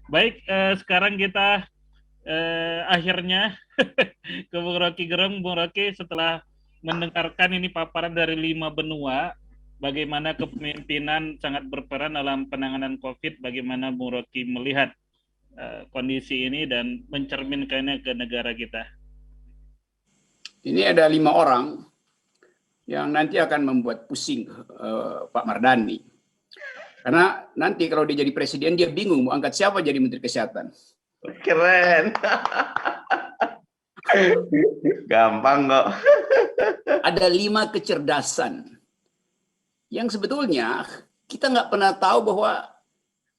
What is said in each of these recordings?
Baik, sekarang kita akhirnya ke Bung Rocky Gerung. Bung Rocky, setelah mendengarkan ini paparan dari 5 benua, bagaimana kepemimpinan sangat berperan dalam penanganan COVID, bagaimana Bung Rocky melihat kondisi ini dan mencerminkannya ke negara kita. Ini ada 5 orang yang nanti akan membuat pusing Pak Mardhani. Karena nanti kalau dia jadi presiden, dia bingung mau angkat siapa jadi Menteri Kesehatan. Keren. Gampang kok. Ada 5 kecerdasan yang sebetulnya kita nggak pernah tahu bahwa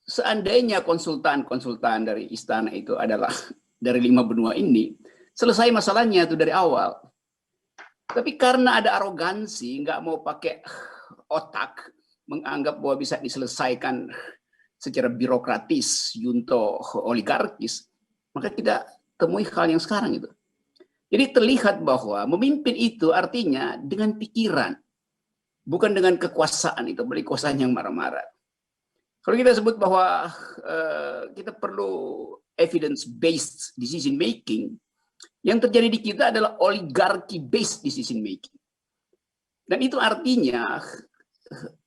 seandainya konsultan-konsultan dari istana itu adalah dari 5 benua ini, selesai masalahnya itu dari awal. Tapi karena ada arogansi, nggak mau pakai otak, menganggap bahwa bisa diselesaikan secara birokratis, junto oligarkis, maka kita temui hal yang sekarang itu. Jadi terlihat bahwa memimpin itu artinya dengan pikiran, bukan dengan kekuasaan itu, beli kekuasaan yang marah-marah. Kalau kita sebut bahwa kita perlu evidence-based decision making, yang terjadi di kita adalah oligarki-based decision making. Dan itu artinya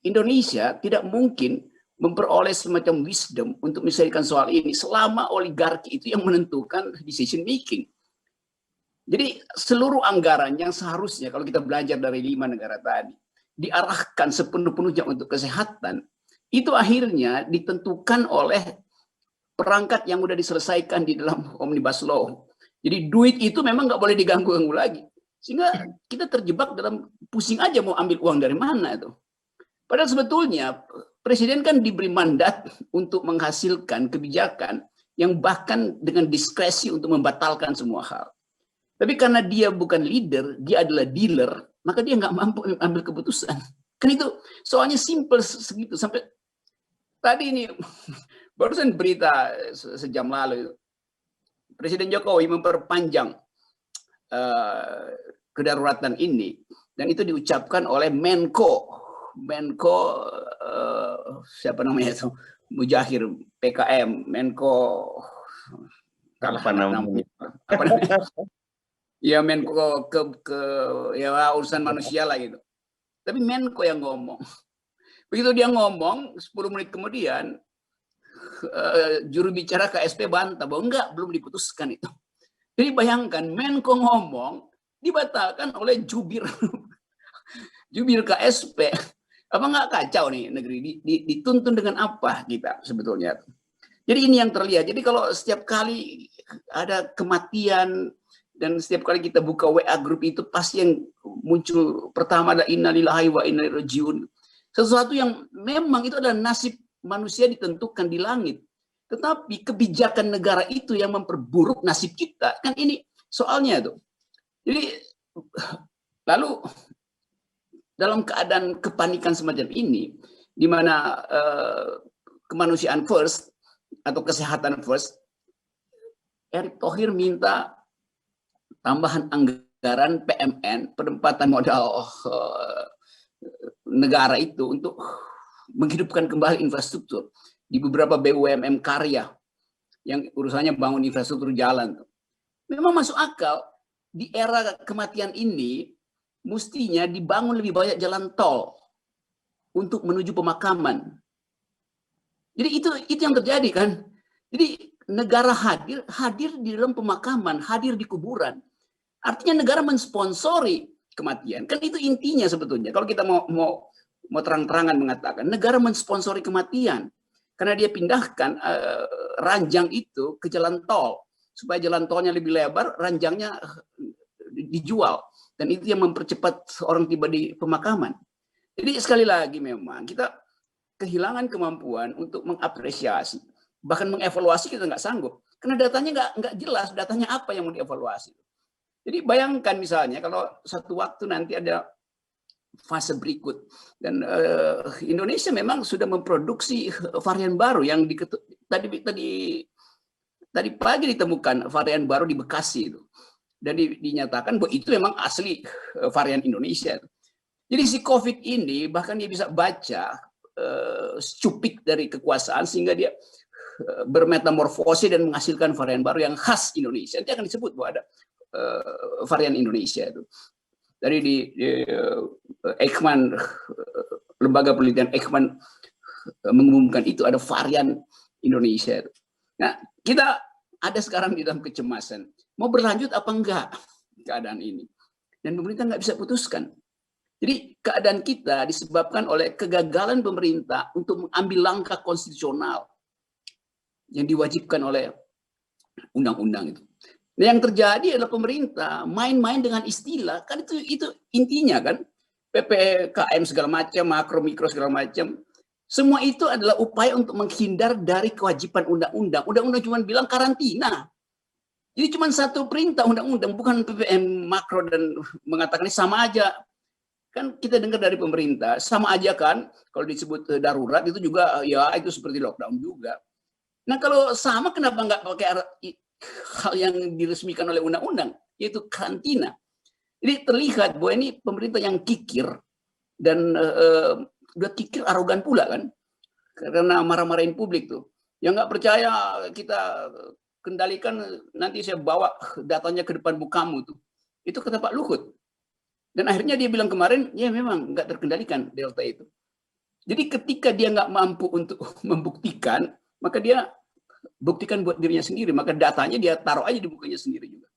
Indonesia tidak mungkin memperoleh semacam wisdom untuk menyelesaikan soal ini selama oligarki itu yang menentukan decision making. Jadi seluruh anggaran yang seharusnya kalau kita belajar dari 5 negara tadi diarahkan sepenuh-penuhnya untuk kesehatan, itu akhirnya ditentukan oleh perangkat yang sudah diselesaikan di dalam Omnibus Law. Jadi duit itu memang nggak boleh diganggu-ganggu lagi. Sehingga kita terjebak dalam pusing aja mau ambil uang dari mana itu. Padahal sebetulnya presiden kan diberi mandat untuk menghasilkan kebijakan yang bahkan dengan diskresi untuk membatalkan semua hal. Tapi karena dia bukan leader, dia adalah dealer, maka dia nggak mampu ambil keputusan. Kan itu soalnya simple segitu. Sampai tadi ini barusan berita sejam lalu, Presiden Jokowi memperpanjang kedaruratan ini, dan itu diucapkan oleh Menko siapa namanya itu, Mujahir PKM, Menko apa namanya? Ya Menko ya urusan manusia lah gitu. Tapi Menko yang ngomong. Begitu dia ngomong, 10 menit kemudian juru bicara KSP bantah bahwa enggak, belum diputuskan itu. Jadi bayangkan Menko ngomong dibatalkan oleh jubir KSP. Apa nggak kacau nih negeri, dituntun dengan apa kita sebetulnya. Jadi ini yang terlihat. Jadi kalau setiap kali ada kematian dan setiap kali kita buka WA grup itu pasti yang muncul pertama ada innalillahi wa inna ilaihi rajiun. Sesuatu yang memang itu adalah nasib manusia ditentukan di langit. Tetapi kebijakan negara itu yang memperburuk nasib kita. Kan ini soalnya tuh. Jadi lalu dalam keadaan kepanikan semacam ini, di mana kemanusiaan first atau kesehatan first, Erick Thohir minta tambahan anggaran PMN, penempatan modal negara itu untuk menghidupkan kembali infrastruktur di beberapa BUMN karya yang urusannya bangun infrastruktur jalan. Memang masuk akal di era kematian ini. Mestinya dibangun lebih banyak jalan tol untuk menuju pemakaman. Jadi itu yang terjadi kan. Jadi negara hadir di dalam pemakaman, hadir di kuburan. Artinya negara mensponsori kematian. Kan itu intinya sebetulnya. Kalau kita mau terang-terangan mengatakan negara mensponsori kematian karena dia pindahkan ranjang itu ke jalan tol supaya jalan tolnya lebih lebar, ranjangnya dijual. Dan itu yang mempercepat orang tiba di pemakaman. Jadi sekali lagi memang kita kehilangan kemampuan untuk mengapresiasi. Bahkan mengevaluasi kita nggak sanggup. Karena datanya nggak jelas, datanya apa yang mau dievaluasi. Jadi bayangkan misalnya kalau satu waktu nanti ada fase berikut. Dan Indonesia memang sudah memproduksi varian baru yang tadi pagi ditemukan varian baru di Bekasi itu. Dan dinyatakan bahwa itu memang asli varian Indonesia. Jadi si COVID ini bahkan dia bisa baca cupik dari kekuasaan sehingga dia bermetamorfosis dan menghasilkan varian baru yang khas Indonesia. Nanti akan disebut bahwa ada varian Indonesia itu. Dari di Eijkman, lembaga penelitian Eijkman mengumumkan itu ada varian Indonesia. Nah, kita ada sekarang di dalam kecemasan. Mau berlanjut apa enggak keadaan ini? Dan pemerintah nggak bisa putuskan. Jadi keadaan kita disebabkan oleh kegagalan pemerintah untuk mengambil langkah konstitusional yang diwajibkan oleh undang-undang itu. Nah, yang terjadi adalah pemerintah main-main dengan istilah, kan itu intinya kan, PPKM segala macam, makro mikro segala macam, semua itu adalah upaya untuk menghindar dari kewajiban undang-undang. Undang-undang cuma bilang karantina. Jadi cuma satu perintah undang-undang, bukan PPM makro, dan mengatakan ini sama aja. Kan kita dengar dari pemerintah, sama aja kan, kalau disebut darurat itu juga ya itu seperti lockdown juga. Nah kalau sama kenapa nggak pakai hal yang diresmikan oleh undang-undang, yaitu karantina. Jadi terlihat bahwa ini pemerintah yang kikir, dan udah kikir arogan pula kan, karena marah-marahin publik tuh. Yang nggak percaya kita kendalikan, nanti saya bawa datanya ke depan mukamu tuh. Itu kata Pak Luhut. Dan akhirnya dia bilang kemarin, ya memang nggak terkendalikan Delta itu. Jadi ketika dia nggak mampu untuk membuktikan, maka dia buktikan buat dirinya sendiri, maka datanya dia taruh aja di bukunya sendiri juga.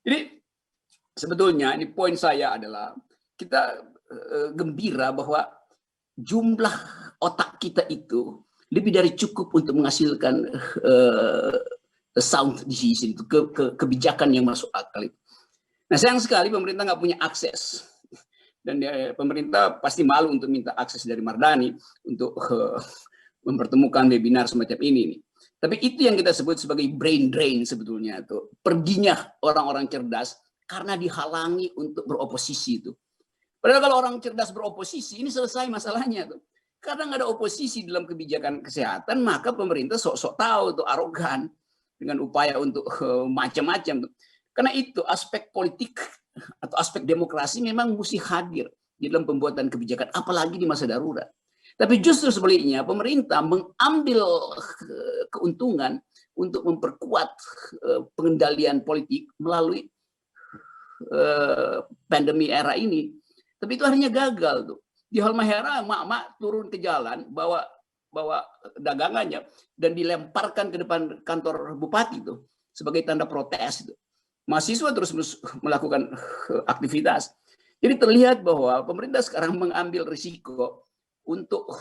Jadi sebetulnya ini poin saya adalah kita gembira bahwa jumlah otak kita itu lebih dari cukup untuk menghasilkan sound decision itu, kebijakan yang masuk akal itu. Nah sayang sekali pemerintah nggak punya akses, dan pemerintah pasti malu untuk minta akses dari Mardani untuk mempertemukan webinar semacam ini nih. Tapi itu yang kita sebut sebagai brain drain sebetulnya, itu perginya orang-orang cerdas karena dihalangi untuk beroposisi itu. Padahal kalau orang cerdas beroposisi ini selesai masalahnya tuh. Karena nggak ada oposisi dalam kebijakan kesehatan, maka pemerintah sok-sok tahu tuh, arogan dengan upaya untuk macam-macam tuh. Karena itu aspek politik atau aspek demokrasi memang mesti hadir di dalam pembuatan kebijakan, apalagi di masa darurat. Tapi justru sebaliknya, pemerintah mengambil keuntungan untuk memperkuat pengendalian politik melalui pandemi era ini. Tapi itu akhirnya gagal tuh. Di Halmahera, mak-mak turun ke jalan, bawa dagangannya, dan dilemparkan ke depan kantor bupati tuh sebagai tanda protes itu. Mahasiswa terus melakukan aktivitas. Jadi terlihat bahwa pemerintah sekarang mengambil risiko untuk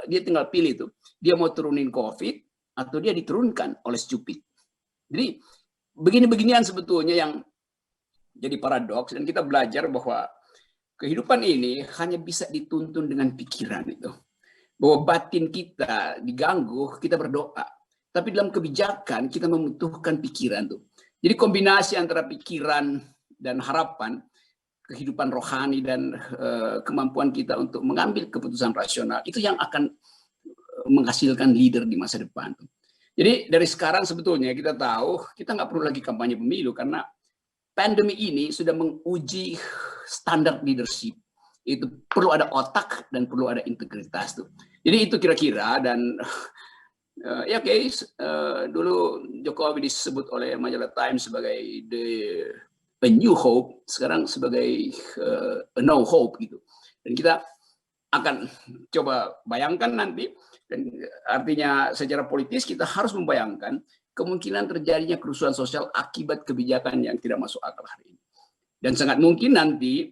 dia tinggal pilih tuh, dia mau turunin COVID atau dia diturunkan oleh stupid. Jadi begini-beginian sebetulnya yang jadi paradoks, dan kita belajar bahwa kehidupan ini hanya bisa dituntun dengan pikiran itu. Bahwa batin kita diganggu, kita berdoa. Tapi dalam kebijakan kita membutuhkan pikiran tuh. Jadi kombinasi antara pikiran dan harapan, kehidupan rohani dan kemampuan kita untuk mengambil keputusan rasional, itu yang akan menghasilkan leader di masa depan. Jadi dari sekarang sebetulnya kita tahu kita nggak perlu lagi kampanye pemilu, karena pandemi ini sudah menguji standar leadership. Itu perlu ada otak dan perlu ada integritas tuh. Jadi itu kira-kira, dan ya guys, dulu Jokowi disebut oleh majalah Time sebagai a new hope, sekarang sebagai a no hope gitu. Dan kita akan coba bayangkan nanti, dan artinya secara politis kita harus membayangkan kemungkinan terjadinya kerusuhan sosial akibat kebijakan yang tidak masuk akal hari ini. Dan sangat mungkin nanti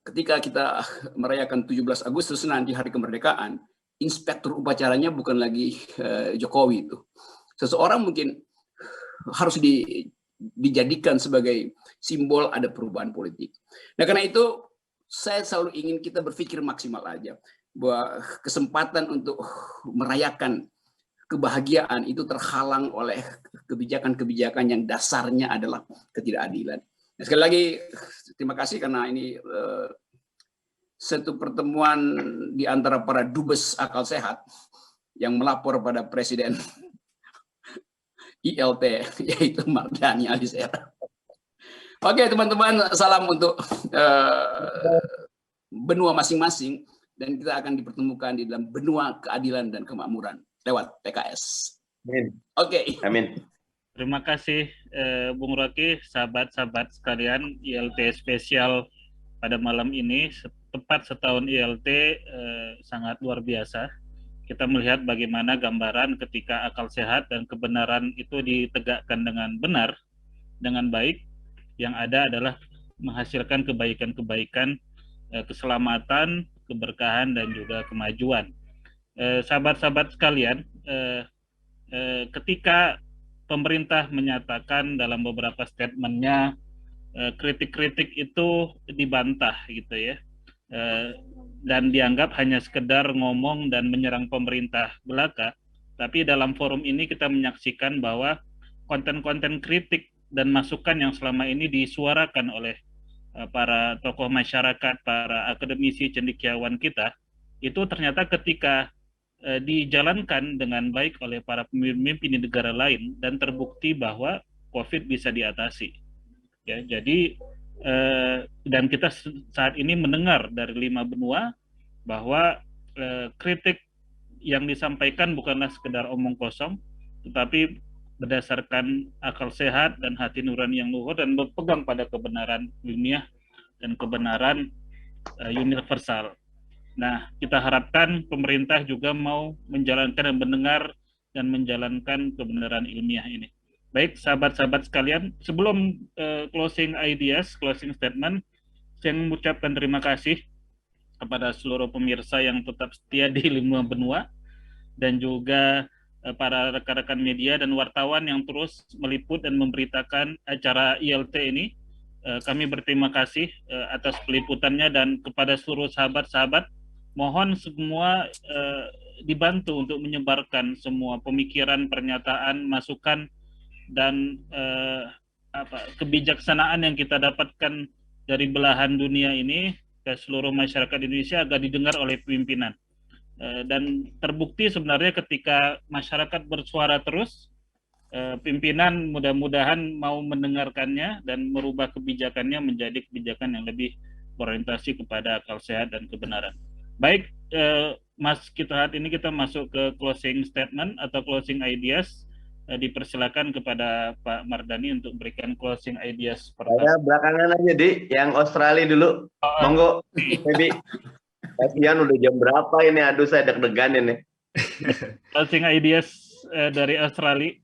ketika kita merayakan 17 Agustus nanti hari kemerdekaan, inspektur upacaranya bukan lagi Jokowi itu. Seseorang mungkin harus dijadikan sebagai simbol ada perubahan politik. Nah karena itu saya selalu ingin kita berpikir maksimal aja, bahwa kesempatan untuk merayakan kebahagiaan itu terhalang oleh kebijakan-kebijakan yang dasarnya adalah ketidakadilan. Nah, sekali lagi terima kasih karena ini satu pertemuan di antara para dubes akal sehat yang melapor pada Presiden ILT, yaitu Mardani Alisera. Oke teman-teman, salam untuk benua masing-masing, dan kita akan dipertemukan di dalam benua keadilan dan kemakmuran. lewat PKS. Amin. Oke. Amin. Terima kasih Bung Rocky, sahabat-sahabat sekalian, ILT spesial pada malam ini tepat setahun ILT sangat luar biasa. Kita melihat bagaimana gambaran ketika akal sehat dan kebenaran itu ditegakkan dengan benar, dengan baik, yang ada adalah menghasilkan kebaikan-kebaikan, keselamatan, keberkahan, dan juga kemajuan. Sahabat-sahabat sekalian, ketika pemerintah menyatakan dalam beberapa statementnya kritik-kritik itu dibantah gitu ya, dan dianggap hanya sekedar ngomong dan menyerang pemerintah belaka, tapi dalam forum ini kita menyaksikan bahwa konten-konten kritik dan masukan yang selama ini disuarakan oleh para tokoh masyarakat, para akademisi cendekiawan kita, itu ternyata ketika dijalankan dengan baik oleh para pemimpin di negara lain dan terbukti bahwa COVID bisa diatasi. Ya, jadi dan kita saat ini mendengar dari 5 benua bahwa kritik yang disampaikan bukanlah sekedar omong kosong, tetapi berdasarkan akal sehat dan hati nurani yang luhur dan berpegang pada kebenaran ilmiah dan kebenaran universal. Nah, kita harapkan pemerintah juga mau menjalankan dan mendengar dan menjalankan kebenaran ilmiah ini. Baik, sahabat-sahabat sekalian, sebelum closing ideas, closing statement, saya mengucapkan terima kasih kepada seluruh pemirsa yang tetap setia di 5 benua dan juga para rekan-rekan media dan wartawan yang terus meliput dan memberitakan acara ILT ini. Kami berterima kasih atas peliputannya, dan kepada seluruh sahabat-sahabat, mohon semua dibantu untuk menyebarkan semua pemikiran, pernyataan, masukan, dan kebijaksanaan yang kita dapatkan dari belahan dunia ini ke seluruh masyarakat Indonesia agar didengar oleh pimpinan. Dan terbukti sebenarnya ketika masyarakat bersuara terus, pimpinan mudah-mudahan mau mendengarkannya dan merubah kebijakannya menjadi kebijakan yang lebih berorientasi kepada akal sehat dan kebenaran. Baik, Mas, saat ini kita masuk ke closing statement atau closing ideas. Dipersilakan kepada Pak Mardhani untuk berikan closing ideas pertama. Saya belakangan aja, Di. Yang Australia dulu. Monggo, Febi. Kasihan udah jam berapa ini? Aduh, saya deg-degan ini. Closing ideas dari Australia.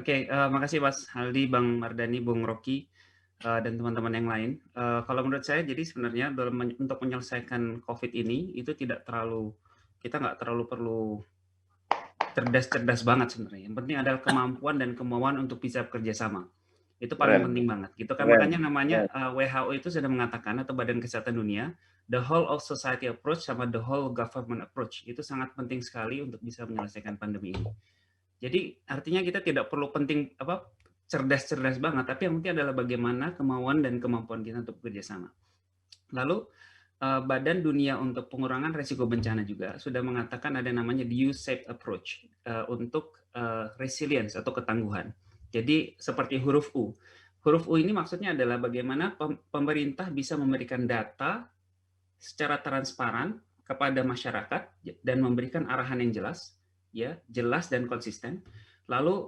Oke, makasih Mas Aldi, Bang Mardhani, Bung Rocky, dan teman-teman yang lain. Kalau menurut saya, jadi sebenarnya untuk menyelesaikan COVID ini, itu kita nggak terlalu perlu cerdas-cerdas banget sebenarnya. Yang penting adalah kemampuan dan kemauan untuk bisa bekerja sama. Itu paling penting banget. Gitu kan, makanya namanya WHO itu sudah mengatakan, atau Badan Kesehatan Dunia, the whole of society approach sama the whole government approach. Itu sangat penting sekali untuk bisa menyelesaikan pandemi ini. Jadi artinya kita tidak perlu cerdas-cerdas banget, tapi yang penting adalah bagaimana kemauan dan kemampuan kita untuk bekerja sama. Lalu Badan Dunia untuk Pengurangan Risiko Bencana juga sudah mengatakan ada namanya the U-shaped approach untuk resilience atau ketangguhan. Jadi seperti huruf U. Huruf U ini maksudnya adalah bagaimana pemerintah bisa memberikan data secara transparan kepada masyarakat dan memberikan arahan yang jelas. Ya, jelas dan konsisten. Lalu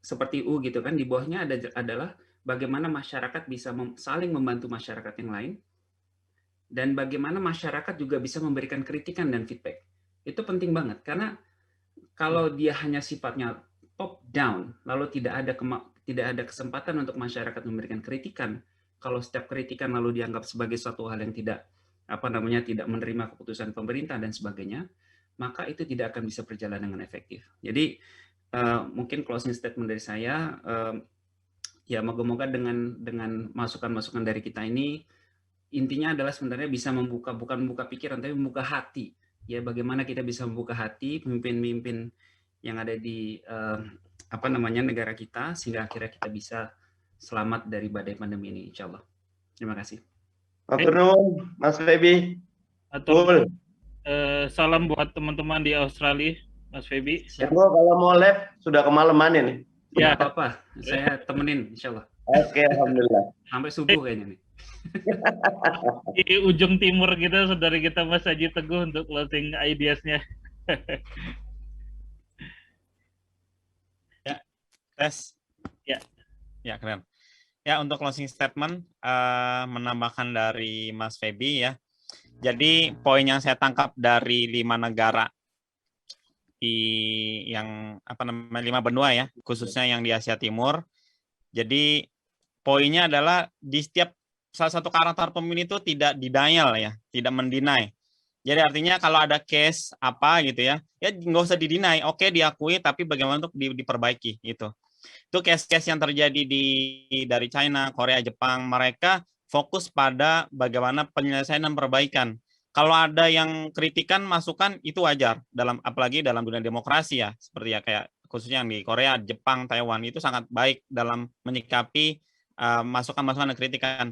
seperti U gitu kan, di bawahnya adalah bagaimana masyarakat bisa saling membantu masyarakat yang lain, dan bagaimana masyarakat juga bisa memberikan kritikan dan feedback. Itu penting banget, karena kalau dia hanya sifatnya top down, lalu tidak ada kesempatan untuk masyarakat memberikan kritikan. Kalau setiap kritikan lalu dianggap sebagai suatu hal yang tidak menerima keputusan pemerintah dan sebagainya, maka itu tidak akan bisa berjalan dengan efektif. Jadi mungkin closing statement dari saya, ya moga-moga dengan masukan-masukan dari kita ini, intinya adalah sebenarnya bisa bukan membuka pikiran, tapi membuka hati. Ya, bagaimana kita bisa membuka hati pemimpin-pemimpin yang ada di negara kita, sehingga akhirnya kita bisa selamat dari badai pandemi ini, insya Allah. Terima kasih. Mas Febi. Betul. Salam buat teman-teman di Australia, Mas Febi. Kalau mau live sudah kemalaman ini. Ya, apa-apa. Saya temenin, insya Allah. Oke, alhamdulillah. Sampai subuh kayaknya nih. Di ujung timur kita, saudara kita Mas Haji Teguh untuk closing ideas-nya. Tes. Ya. Ya, keren. Ya, untuk closing statement, menambahkan dari Mas Feby ya. Jadi, poin yang saya tangkap dari 5 negara yang 5 benua ya, khususnya yang di Asia Timur. Jadi, poinnya adalah di setiap salah satu karakter pemimpin itu tidak denial ya, tidak mendinai. Jadi artinya kalau ada case apa gitu ya nggak usah didinai, oke diakui, tapi bagaimana untuk diperbaiki gitu. Itu case-case yang terjadi dari China, Korea, Jepang, mereka fokus pada bagaimana penyelesaian dan perbaikan. Kalau ada yang kritikan, masukan itu wajar apalagi dalam dunia demokrasi ya, seperti ya kayak khususnya yang di Korea, Jepang, Taiwan itu sangat baik dalam menyikapi masukan-masukan dan kritikan.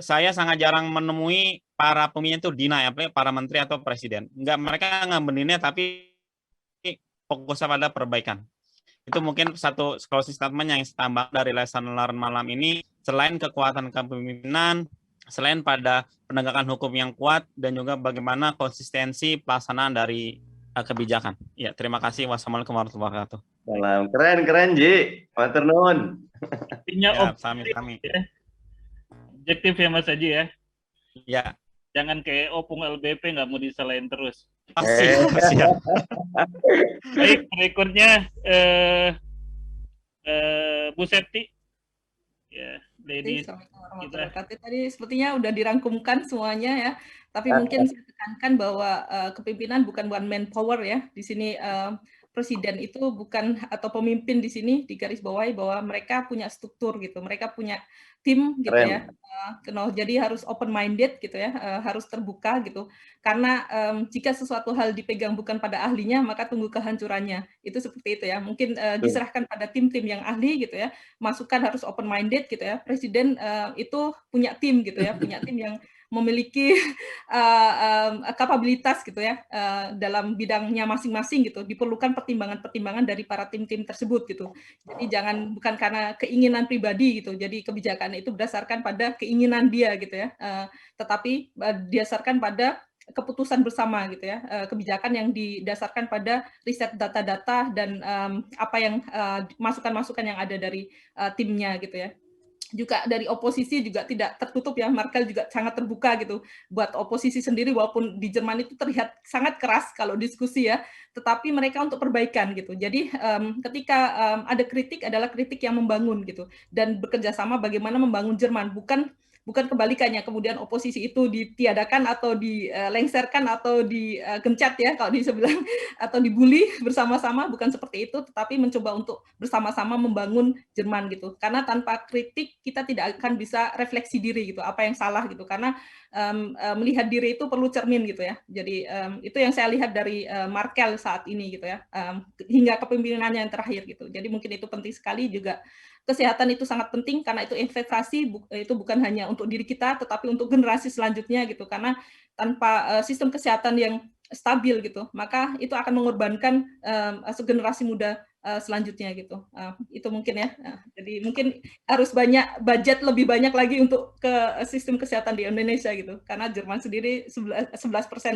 Saya sangat jarang menemui para pemimpin itu deny, apalagi para menteri atau presiden. Mereka nggak mendinai, tapi fokusnya pada perbaikan. Itu mungkin satu closing statement yang tambah dari lesson learn malam ini, selain kekuatan kepemimpinan, selain pada penegakan hukum yang kuat, dan juga bagaimana konsistensi pelaksanaan dari kebijakan. Ya, terima kasih. Wassalamualaikum warahmatullahi wabarakatuh. Salam. Keren, Ji. Matur nuwun. Intinya Sami-sami. Objektif ya Mas Haji ya. Ya. Jangan kayak opung LBP nggak mau disalahin terus. Siap. Baik, berikutnya Bu Septi. Ya, ladies. Tadi sepertinya udah dirangkumkan semuanya ya. Tapi mungkin saya tekankan bahwa kepemimpinan bukan one man power ya. Di sini presiden itu bukan, atau pemimpin di sini digarisbawahi bahwa mereka punya struktur gitu, mereka punya tim gitu ya. Jadi harus open minded gitu ya, harus terbuka gitu. Karena jika sesuatu hal dipegang bukan pada ahlinya, maka tunggu kehancurannya. Itu seperti itu ya. Mungkin diserahkan pada tim-tim yang ahli gitu ya. Masukan harus open minded gitu ya. Presiden itu punya tim gitu ya, punya tim yang memiliki kapabilitas gitu ya dalam bidangnya masing-masing gitu. Diperlukan pertimbangan-pertimbangan dari para tim-tim tersebut gitu. Jadi bukan karena keinginan pribadi gitu. Jadi kebijakan itu berdasarkan pada keinginan dia gitu ya. Tetapi didasarkan pada keputusan bersama gitu ya. Kebijakan yang didasarkan pada riset data-data dan apa yang masukan-masukan yang ada dari timnya gitu ya. Juga dari oposisi juga tidak tertutup ya, Merkel juga sangat terbuka gitu buat oposisi sendiri, walaupun di Jerman itu terlihat sangat keras kalau diskusi ya, tetapi mereka untuk perbaikan gitu. Jadi ketika ada kritik adalah kritik yang membangun gitu, dan bekerja sama bagaimana membangun Jerman, bukan kebalikannya, kemudian oposisi itu ditiadakan atau dilengserkan atau digencat ya kalau di sebelah, atau dibully bersama-sama, bukan seperti itu, tetapi mencoba untuk bersama-sama membangun Jerman gitu. Karena tanpa kritik kita tidak akan bisa refleksi diri gitu, apa yang salah gitu, karena melihat diri itu perlu cermin gitu ya. Jadi itu yang saya lihat dari Merkel saat ini gitu ya, hingga kepemimpinannya yang terakhir gitu. Jadi mungkin itu penting sekali juga. Kesehatan itu sangat penting karena itu investasi, itu bukan hanya untuk diri kita tetapi untuk generasi selanjutnya gitu, karena tanpa sistem kesehatan yang stabil gitu maka itu akan mengorbankan generasi muda selanjutnya gitu. Itu mungkin ya. Jadi mungkin harus budget lebih banyak lagi untuk ke sistem kesehatan di Indonesia gitu, karena Jerman sendiri 11%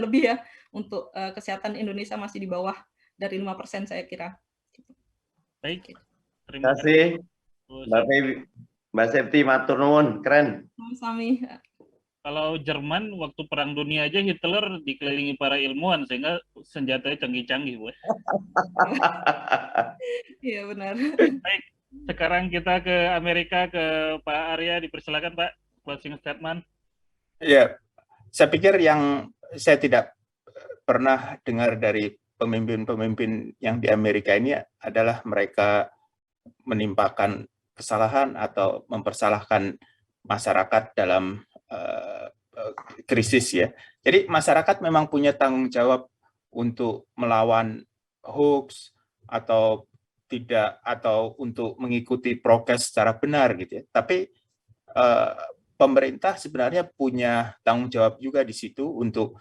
lebih ya untuk kesehatan Indonesia masih di bawah dari 5% saya kira. Baik. Terima kasih. Mbak Septi, matur nuwun, keren. Sami. Kalau Jerman waktu Perang Dunia aja Hitler dikelilingi para ilmuwan sehingga senjatanya canggih-canggih, Bu. Iya benar. Baik, sekarang kita ke Amerika, ke Pak Arya, dipersilakan Pak, closing statement. Ya, saya pikir yang saya tidak pernah dengar dari pemimpin-pemimpin yang di Amerika ini adalah mereka menimpakan kesalahan atau mempersalahkan masyarakat dalam krisis ya. Jadi masyarakat memang punya tanggung jawab untuk melawan hoax atau tidak, atau untuk mengikuti prokes secara benar gitu ya. Tapi pemerintah sebenarnya punya tanggung jawab juga di situ untuk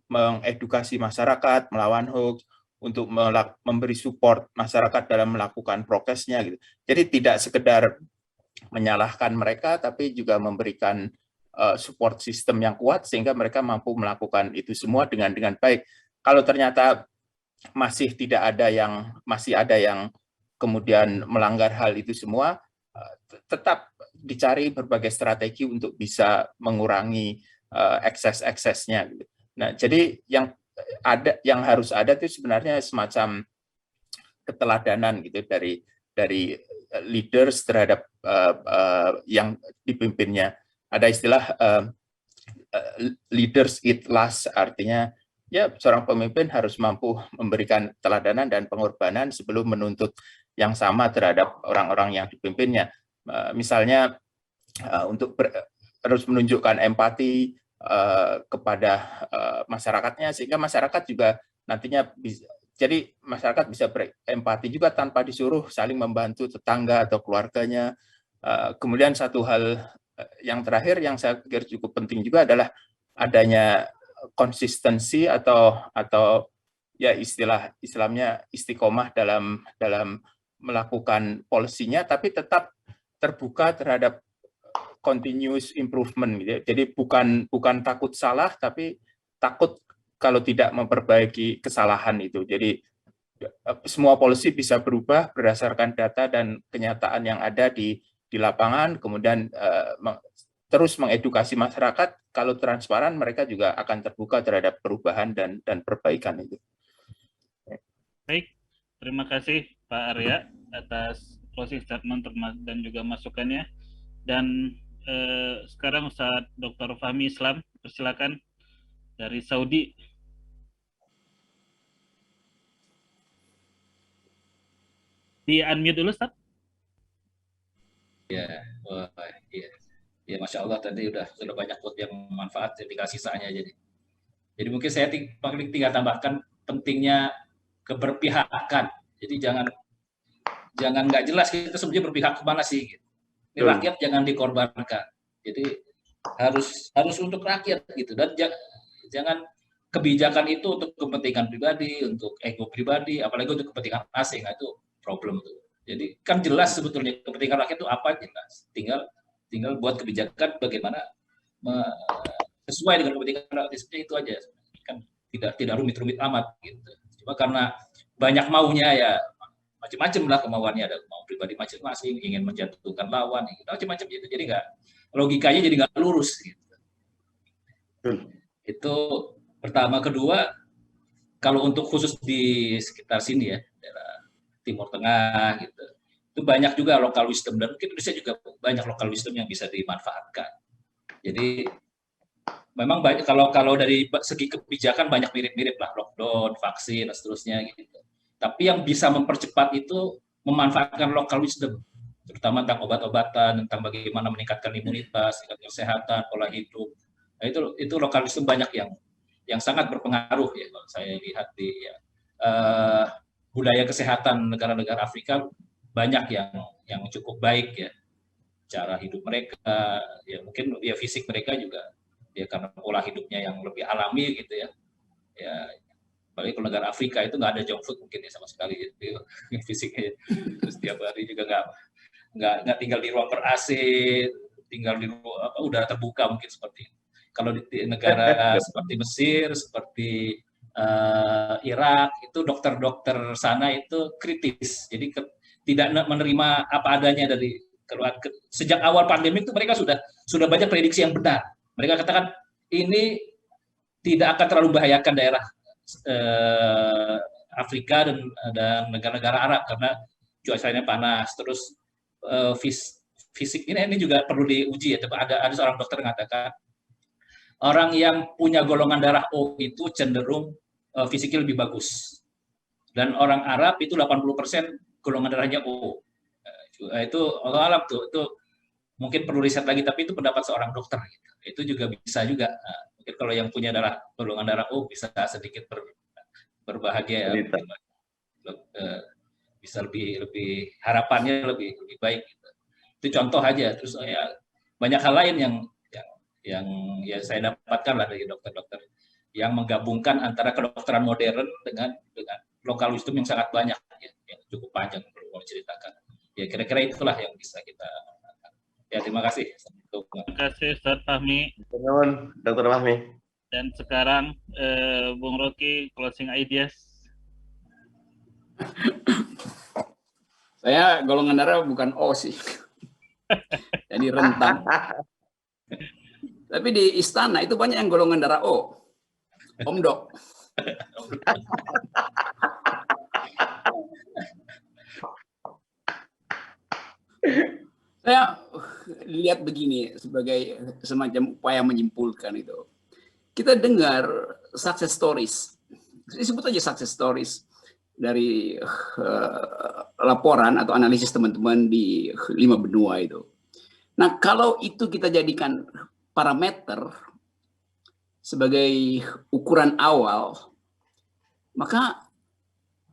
mengedukasi masyarakat melawan hoax, untuk memberi support masyarakat dalam melakukan prokesnya gitu. Jadi tidak sekedar menyalahkan mereka, tapi juga memberikan support sistem yang kuat sehingga mereka mampu melakukan itu semua dengan baik. Kalau ternyata masih ada yang kemudian melanggar hal itu semua, tetap dicari berbagai strategi untuk bisa mengurangi ekses-eksesnya. Nah, jadi yang harus ada itu sebenarnya semacam keteladanan gitu dari leaders terhadap yang dipimpinnya. Ada istilah leaders eat last, artinya ya seorang pemimpin harus mampu memberikan teladanan dan pengorbanan sebelum menuntut yang sama terhadap orang-orang yang dipimpinnya. Misalnya harus menunjukkan empati kepada masyarakatnya, sehingga masyarakat juga nantinya jadi masyarakat bisa berempati juga tanpa disuruh saling membantu tetangga atau keluarganya. Kemudian satu hal yang terakhir yang saya pikir cukup penting juga adalah adanya konsistensi atau ya istilahnya istiqomah dalam melakukan polisinya, tapi tetap terbuka terhadap continuous improvement gitu. Jadi bukan takut salah, tapi takut kalau tidak memperbaiki kesalahan itu. Jadi semua polisi bisa berubah berdasarkan data dan kenyataan yang ada di lapangan, kemudian terus mengedukasi masyarakat. Kalau transparan, mereka juga akan terbuka terhadap perubahan dan perbaikan itu. Baik, terima kasih Pak Arya atas closing statement dan juga masukannya. Dan sekarang Ustaz Dr. Fahmi Islam, persilakan dari Saudi. Di unmute dulu, Ustaz. Ya, ya, Masya Allah tadi sudah banyak quote yang manfaat, tinggal sisanya jadi mungkin saya tinggal tambahkan pentingnya keberpihakan. Jadi jangan nggak jelas kita sebenarnya berpihak kemana sih. Ini rakyat jangan dikorbankan. Jadi harus untuk rakyat gitu, dan jangan kebijakan itu untuk kepentingan pribadi, untuk ego pribadi, apalagi untuk kepentingan asing. Nah, itu problem tuh. Jadi kan jelas sebetulnya kepentingan rakyat itu apa, jelas. Tinggal buat kebijakan bagaimana sesuai dengan kepentingan rakyat, itu aja. Kan tidak rumit-rumit amat gitu. Cuma karena banyak maunya ya macam-macam lah kemauannya, ada mau pribadi masing-masing, ingin menjatuhkan lawan, macam-macam gitu. Jadi logikanya jadi nggak lurus gitu. Itu pertama. Kedua, kalau untuk khusus di sekitar sini ya, daerah Timur Tengah gitu, itu banyak juga local wisdom, dan mungkin Indonesia juga banyak local wisdom yang bisa dimanfaatkan. Jadi memang banyak, kalau dari segi kebijakan banyak mirip-mirip lah, lockdown, vaksin, dan seterusnya gitu. Tapi yang bisa mempercepat itu memanfaatkan local wisdom, terutama tentang obat-obatan, tentang bagaimana meningkatkan imunitas, tingkat kesehatan, pola hidup. Nah, itu local wisdom banyak yang sangat berpengaruh ya, kalau saya lihat di budaya kesehatan negara-negara Afrika banyak yang cukup baik ya, cara hidup mereka, ya mungkin ya fisik mereka juga ya karena pola hidupnya yang lebih alami gitu ya. Apalagi kalau negara Afrika itu nggak ada junk food mungkin ya sama sekali gitu, fisiknya. Terus tiap hari juga nggak tinggal di ruang ber-AC, tinggal di udara terbuka mungkin seperti itu. Kalau di negara seperti Mesir, seperti Irak, itu dokter-dokter sana itu kritis. Jadi tidak menerima apa adanya dari keluarga. Sejak awal pandemi itu mereka sudah banyak prediksi yang benar. Mereka katakan ini tidak akan terlalu membahayakan daerah Afrika dan negara-negara Arab karena cuacanya panas. Terus fisik ini juga perlu diuji ya. Ada seorang dokter yang mengatakan orang yang punya golongan darah O itu cenderung fisiknya lebih bagus, dan orang Arab itu 80% golongan darahnya O. Itu Allah alam tuh, itu mungkin perlu riset lagi, tapi itu pendapat seorang dokter gitu. Itu juga bisa juga. Mungkin kalau yang punya golongan darah O bisa sedikit berbahagia ya, bisa lebih harapannya lebih baik gitu. Itu contoh aja. Terus banyak hal lain yang saya dapatkan lah dari dokter-dokter yang menggabungkan antara kedokteran modern dengan local wisdom yang sangat banyak ya, yang cukup panjang perlu menceritakan. Ya kira-kira itulah yang bisa kita. Ya terima kasih. Terima kasih Ustaz Fahmi. Dr. Fahmi. Dan sekarang Bung Rocky, closing ideas. Saya golongan darah bukan O sih. Jadi rentan. Tapi di istana itu banyak yang golongan darah O. Om Dok. Saya lihat begini sebagai semacam upaya menyimpulkan itu. Kita dengar success stories. Disebut aja success stories dari laporan atau analisis teman-teman di 5 benua itu. Nah, kalau itu kita jadikan parameter sebagai ukuran awal, maka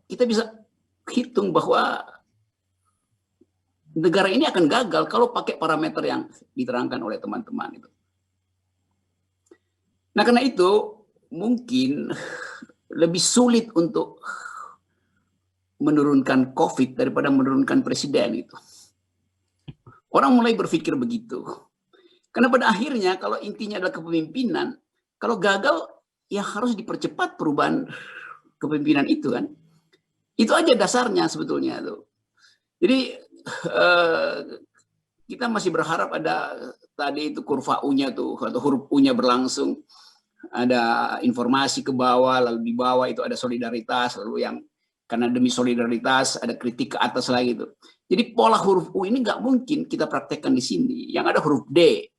kita bisa hitung bahwa negara ini akan gagal kalau pakai parameter yang diterangkan oleh teman-teman itu. Nah, karena itu mungkin lebih sulit untuk menurunkan COVID daripada menurunkan presiden itu. Orang mulai berpikir begitu. Karena pada akhirnya kalau intinya adalah kepemimpinan, kalau gagal ya harus dipercepat perubahan kepemimpinan itu kan. Itu aja dasarnya sebetulnya tuh. Jadi kita masih berharap ada tadi itu kurva U-nya tuh atau huruf U-nya berlangsung, ada informasi ke bawah, lalu di bawah itu ada solidaritas, lalu yang karena demi solidaritas ada kritik ke atas lagi tuh. Jadi pola huruf U ini nggak mungkin kita praktekkan di sini. Yang ada huruf D,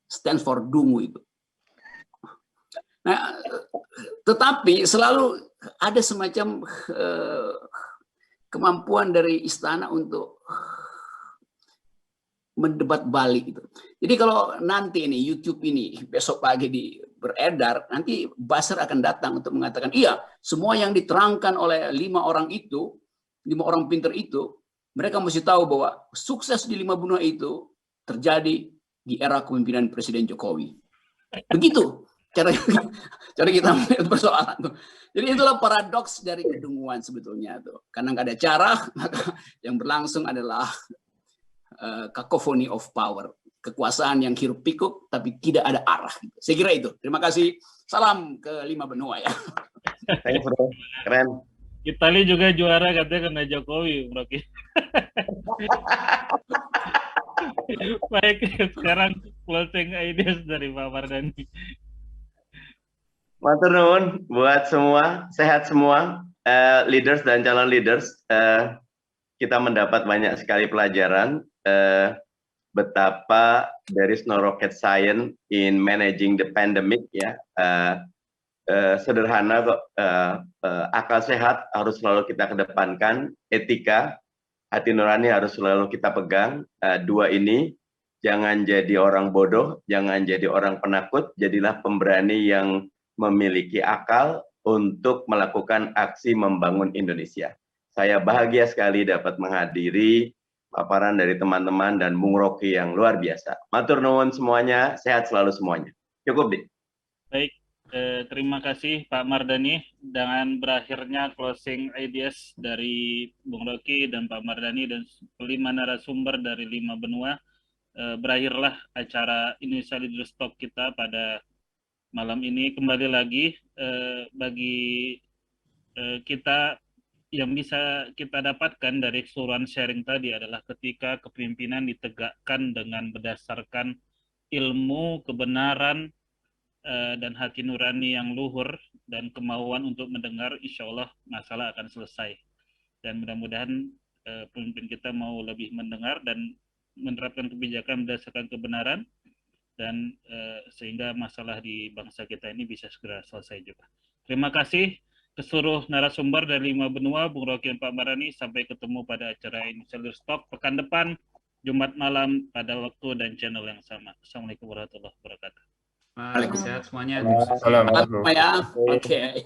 stands for dungu itu. Nah, tetapi selalu ada semacam kemampuan dari istana untuk mendebat balik itu. Jadi kalau nanti ini YouTube ini besok pagi beredar, nanti buzzer akan datang untuk mengatakan, iya, semua yang diterangkan oleh 5 orang itu, 5 orang pinter itu, mereka mesti tahu bahwa sukses di 5 benua itu terjadi di era kepemimpinan Presiden Jokowi. Begitu cara kita melihat persoalan tuh. Jadi itulah paradoks dari kedunguan sebetulnya tuh. Karena nggak ada cara, maka yang berlangsung adalah cacophony of power, kekuasaan yang hiruk pikuk tapi tidak ada arah. Saya kira itu. Terima kasih. Salam ke 5 benua ya. Thanks bro, keren. Itali juga juara katanya kena Jokowi, Bro. Baik, sekarang closing ideas dari Pak Mardhani. Matur nuwun buat semua, sehat semua, leaders dan calon leaders. Kita mendapat banyak sekali pelajaran betapa there is no rocket science in managing the pandemic ya. Sederhana kok, akal sehat harus selalu kita kedepankan, etika, hati nurani harus selalu kita pegang. 2 ini, jangan jadi orang bodoh, jangan jadi orang penakut, jadilah pemberani yang memiliki akal untuk melakukan aksi membangun Indonesia. Saya bahagia sekali dapat menghadiri paparan dari teman-teman dan Bung Rocky yang luar biasa. Matur nuwun semuanya, sehat selalu semuanya. Cukup, Dik. Baik, terima kasih Pak Mardhani. Dengan berakhirnya closing ideas dari Bung Rocky dan Pak Mardhani dan 5 narasumber dari 5 benua, berakhirlah acara Indonesia Leaders Talk kita pada malam ini. Kembali lagi bagi kita yang bisa kita dapatkan dari keseluruhan sharing tadi adalah ketika kepemimpinan ditegakkan dengan berdasarkan ilmu, kebenaran, dan hati nurani yang luhur dan kemauan untuk mendengar, insya Allah masalah akan selesai. Dan mudah-mudahan pemimpin kita mau lebih mendengar dan menerapkan kebijakan berdasarkan kebenaran, dan sehingga masalah di bangsa kita ini bisa segera selesai juga. Terima kasih ke seluruh narasumber dari 5 benua, Bung Rocky dan Pak Mardhani. Sampai ketemu pada acara Indonesia Leaders Talk pekan depan, Jumat malam pada waktu dan channel yang sama. Assalamualaikum warahmatullahi wabarakatuh. Sehat semuanya. Salam ya. Oke.